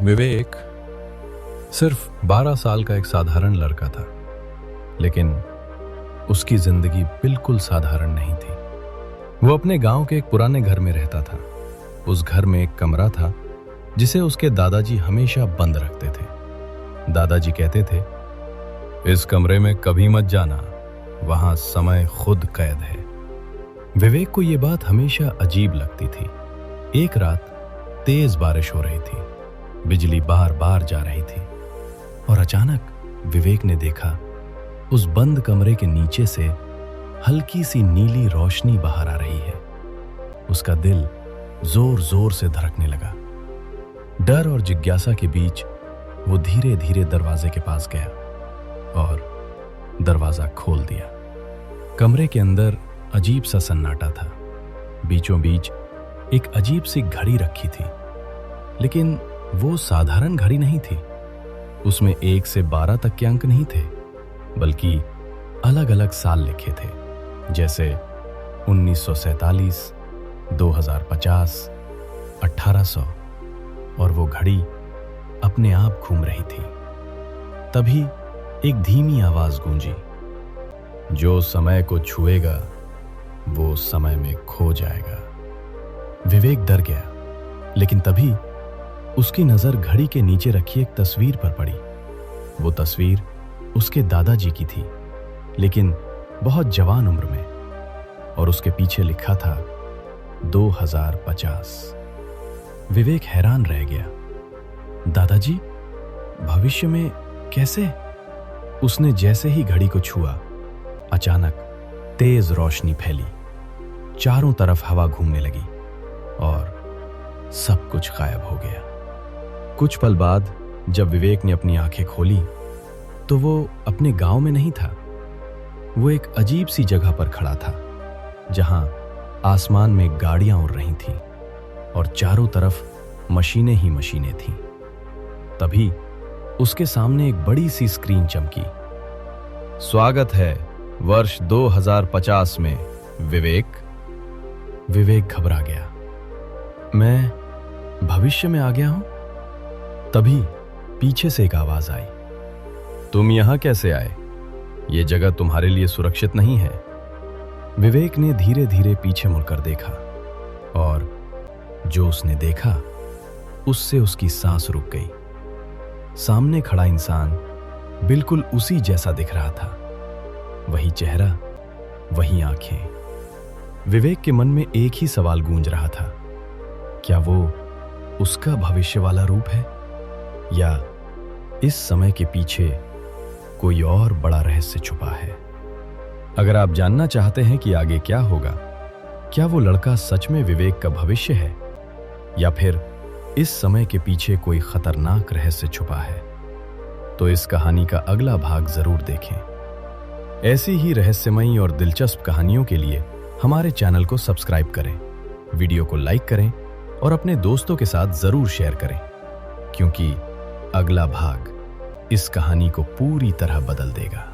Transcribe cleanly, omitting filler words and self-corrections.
विवेक सिर्फ 12 साल का एक साधारण लड़का था, लेकिन उसकी जिंदगी बिल्कुल साधारण नहीं थी। वो अपने गांव के एक पुराने घर में रहता था। उस घर में एक कमरा था जिसे उसके दादाजी हमेशा बंद रखते थे। दादाजी कहते थे, इस कमरे में कभी मत जाना, वहां समय खुद कैद है। विवेक को यह बात हमेशा अजीब लगती थी। एक रात तेज बारिश हो रही थी, बिजली बार बार जा रही थी और अचानक विवेक ने देखा उस बंद कमरे के नीचे से हल्की सी नीली रोशनी बाहर आ रही है। उसका दिल जोर जोर से धड़कने लगा। डर और जिज्ञासा के बीच वो धीरे धीरे दरवाजे के पास गया और दरवाजा खोल दिया। कमरे के अंदर अजीब सा सन्नाटा था। बीचों बीच एक अजीब सी घड़ी रखी थी, लेकिन वो साधारण घड़ी नहीं थी। उसमें 1 से 12 तक के अंक नहीं थे, बल्कि अलग अलग साल लिखे थे, जैसे 1947, 2050, 1800। और वो घड़ी अपने आप घूम रही थी। तभी एक धीमी आवाज गूंजी, जो समय को छुएगा वो समय में खो जाएगा। विवेक डर गया, लेकिन तभी उसकी नजर घड़ी के नीचे रखी एक तस्वीर पर पड़ी। वो तस्वीर उसके दादाजी की थी, लेकिन बहुत जवान उम्र में, और उसके पीछे लिखा था 2050। विवेक हैरान रह गया। दादाजी भविष्य में कैसे? उसने जैसे ही घड़ी को छुआ, अचानक तेज रोशनी फैली, चारों तरफ हवा घूमने लगी और सब कुछ गायब हो गया। कुछ पल बाद जब विवेक ने अपनी आंखें खोली तो वो अपने गांव में नहीं था। वो एक अजीब सी जगह पर खड़ा था, जहां आसमान में गाड़ियां उड़ रही थीं और चारों तरफ मशीनें ही मशीनें थीं। तभी उसके सामने एक बड़ी सी स्क्रीन चमकी। स्वागत है वर्ष 2050 में विवेक। विवेक घबरा गया। मैं भविष्य में आ गया हूं? तभी पीछे से एक आवाज आई, तुम यहां कैसे आए? यह जगह तुम्हारे लिए सुरक्षित नहीं है। विवेक ने धीरे धीरे पीछे मुड़कर देखा और जो उसने देखा उससे उसकी सांस रुक गई। सामने खड़ा इंसान बिल्कुल उसी जैसा दिख रहा था। वही चेहरा, वही आंखें। विवेक के मन में एक ही सवाल गूंज रहा था, क्या वो उसका भविष्य वाला रूप है, या इस समय के पीछे कोई और बड़ा रहस्य छुपा है? अगर आप जानना चाहते हैं कि आगे क्या होगा, क्या वो लड़का सच में विवेक का भविष्य है, या फिर इस समय के पीछे कोई खतरनाक रहस्य छुपा है, तो इस कहानी का अगला भाग जरूर देखें। ऐसी ही रहस्यमयी और दिलचस्प कहानियों के लिए हमारे चैनल को सब्सक्राइब करें, वीडियो को लाइक करें और अपने दोस्तों के साथ जरूर शेयर करें, क्योंकि अगला भाग इस कहानी को पूरी तरह बदल देगा।